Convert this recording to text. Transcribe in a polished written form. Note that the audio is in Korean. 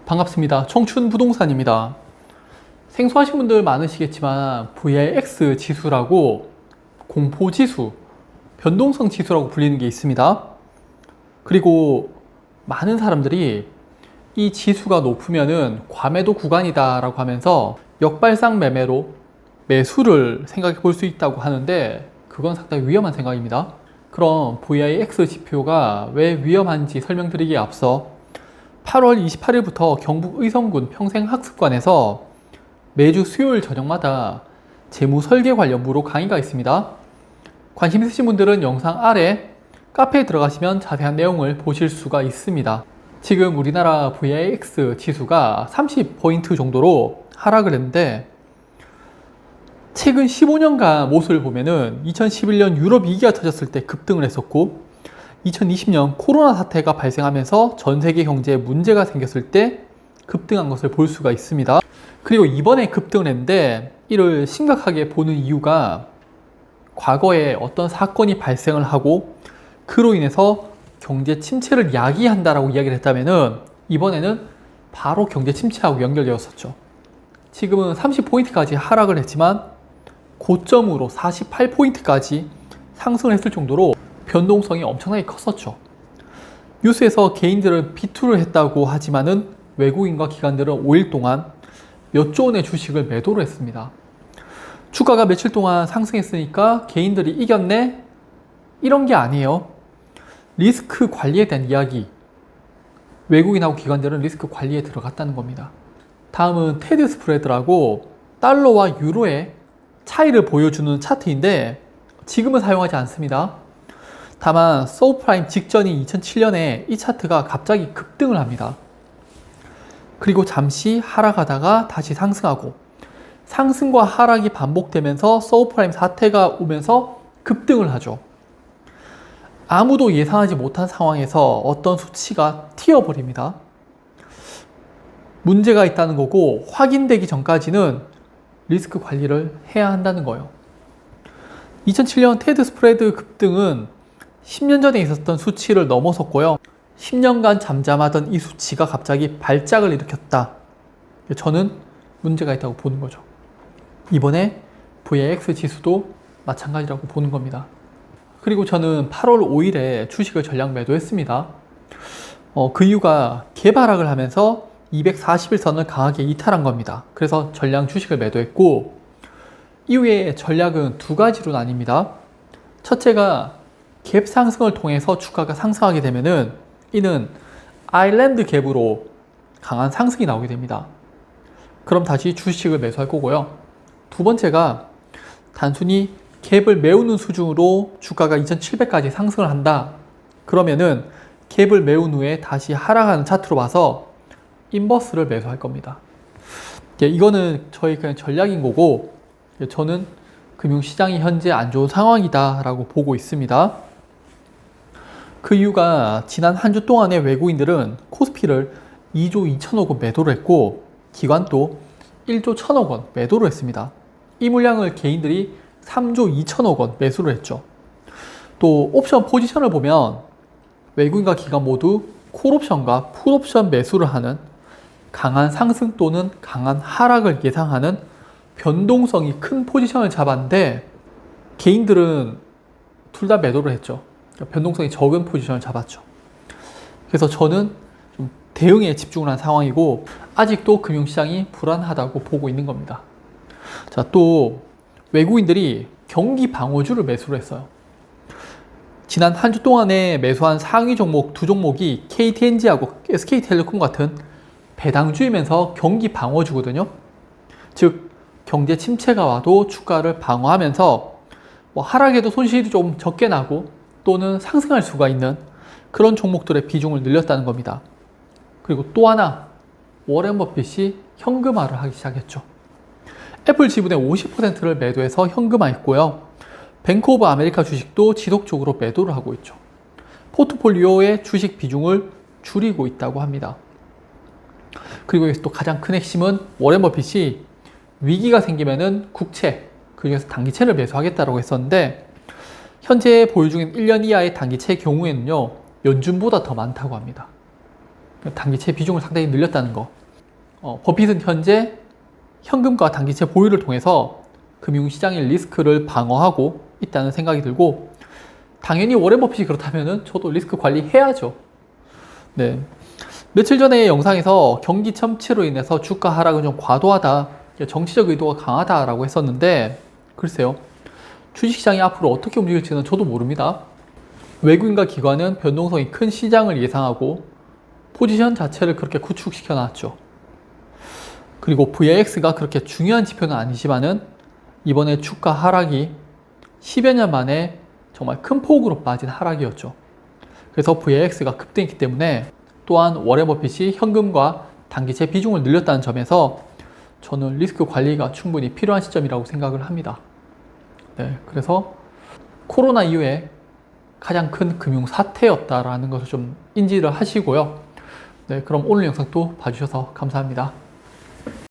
반갑습니다. 청춘부동산입니다. 생소하신 분들 많으시겠지만 VIX 지수라고 공포지수, 변동성 지수라고 불리는 게 있습니다. 그리고 많은 사람들이 이 지수가 높으면은 과매도 구간이다 라고 하면서 역발상 매매로 매수를 생각해 볼 수 있다고 하는데 그건 상당히 위험한 생각입니다. 그럼 VIX 지표가 왜 위험한지 설명드리기에 앞서 8월 28일부터 경북 의성군 평생학습관에서 매주 수요일 저녁마다 재무 설계 관련 무료 강의가 있습니다. 관심 있으신 분들은 영상 아래 카페에 들어가시면 자세한 내용을 보실 수가 있습니다. 지금 우리나라 VIX 지수가 30포인트 정도로 하락을 했는데 최근 15년간 모습을 보면은 2011년 유럽 위기가 터졌을 때 급등을 했었고 2020년 코로나 사태가 발생하면서 전 세계 경제에 문제가 생겼을 때 급등한 것을 볼 수가 있습니다. 그리고 이번에 급등을 했는데 이를 심각하게 보는 이유가 과거에 어떤 사건이 발생을 하고 그로 인해서 경제 침체를 야기한다라고 이야기를 했다면은 이번에는 바로 경제 침체하고 연결되었었죠. 지금은 30포인트까지 하락을 했지만 고점으로 48포인트까지 상승을 했을 정도로 변동성이 엄청나게 컸었죠. 뉴스에서 개인들은 비투를 했다고 하지만은 외국인과 기관들은 5일 동안 몇 조 원의 주식을 매도를 했습니다. 주가가 며칠 동안 상승했으니까 개인들이 이겼네? 이런 게 아니에요. 리스크 관리에 대한 이야기. 외국인하고 기관들은 리스크 관리에 들어갔다는 겁니다. 다음은 테드 스프레드라고 달러와 유로의 차이를 보여주는 차트인데 지금은 사용하지 않습니다. 다만 서브프라임 직전인 2007년에 이 차트가 갑자기 급등을 합니다. 그리고 잠시 하락하다가 다시 상승하고 상승과 하락이 반복되면서 서브프라임 사태가 오면서 급등을 하죠. 아무도 예상하지 못한 상황에서 어떤 수치가 튀어버립니다. 문제가 있다는 거고 확인되기 전까지는 리스크 관리를 해야 한다는 거예요. 2007년 테드 스프레드 급등은 10년 전에 있었던 수치를 넘어섰고요. 10년간 잠잠하던 이 수치가 갑자기 발작을 일으켰다. 저는 문제가 있다고 보는 거죠. 이번에 VIX 지수도 마찬가지라고 보는 겁니다. 그리고 저는 8월 5일에 주식을 전량 매도했습니다. 그 이유가 개발락을 하면서 241선을 강하게 이탈한 겁니다. 그래서 전량 주식을 매도했고 이후에 전략은 두 가지로 나뉩니다. 첫째가 갭 상승을 통해서 주가가 상승하게 되면은 이는 아일랜드 갭으로 강한 상승이 나오게 됩니다. 그럼 다시 주식을 매수할 거고요. 두 번째가 단순히 갭을 메우는 수준으로 주가가 2700까지 상승을 한다. 그러면은 갭을 메운 후에 다시 하락하는 차트로 봐서 인버스를 매수할 겁니다. 이거는 저희 그냥 전략인 거고 저는 금융시장이 현재 안 좋은 상황이다 라고 보고 있습니다. 그 이유가 지난 한 주 동안의 외국인들은 코스피를 2조 2천억 원 매도를 했고 기관도 1조 1천억 원 매도를 했습니다. 이 물량을 개인들이 3조 2천억 원 매수를 했죠. 또 옵션 포지션을 보면 외국인과 기관 모두 콜옵션과 풋옵션 매수를 하는 강한 상승 또는 강한 하락을 예상하는 변동성이 큰 포지션을 잡았는데 개인들은 둘 다 매도를 했죠. 변동성이 적은 포지션을 잡았죠. 그래서 저는 좀 대응에 집중을 한 상황이고 아직도 금융시장이 불안하다고 보고 있는 겁니다. 자, 또 외국인들이 경기 방어주를 매수를 했어요. 지난 한 주 동안에 매수한 상위 종목 두 종목이 KTNG하고 SK텔레콤 같은 배당주이면서 경기 방어주거든요. 즉 경제 침체가 와도 주가를 방어하면서 하락에도 손실이 좀 적게 나고 또는 상승할 수가 있는 그런 종목들의 비중을 늘렸다는 겁니다. 그리고 또 하나 워렌 버핏이 현금화를 하기 시작했죠. 애플 지분의 50%를 매도해서 현금화했고요. 뱅크 오브 아메리카 주식도 지속적으로 매도를 하고 있죠. 포트폴리오의 주식 비중을 줄이고 있다고 합니다. 그리고 여기서 또 가장 큰 핵심은 워렌 버핏이 위기가 생기면은 국채, 그중에서 단기채를 매수하겠다고 했었는데 현재 보유 중인 1년 이하의 단기채의 경우에는요 연준보다 더 많다고 합니다. 단기채 비중을 상당히 늘렸다는 거. 버핏은 현재 현금과 단기채 보유를 통해서 금융시장의 리스크를 방어하고 있다는 생각이 들고, 당연히 워렌 버핏이 그렇다면 저도 리스크 관리해야죠. 네. 며칠 전에 영상에서 경기 침체로 인해서 주가 하락은 좀 과도하다, 정치적 의도가 강하다라고 했었는데, 글쎄요. 주식시장이 앞으로 어떻게 움직일지는 저도 모릅니다. 외국인과 기관은 변동성이 큰 시장을 예상하고 포지션 자체를 그렇게 구축시켜 놨죠. 그리고 VIX가 그렇게 중요한 지표는 아니지만은 이번에 주가 하락이 10여 년 만에 정말 큰 폭으로 빠진 하락이었죠. 그래서 VIX가 급등했기 때문에, 또한 워렌 버핏이 현금과 단기채 비중을 늘렸다는 점에서 저는 리스크 관리가 충분히 필요한 시점이라고 생각을 합니다. 네, 그래서 코로나 이후에 가장 큰 금융 사태였다라는 것을 좀 인지를 하시고요. 네, 그럼 오늘 영상도 봐주셔서 감사합니다.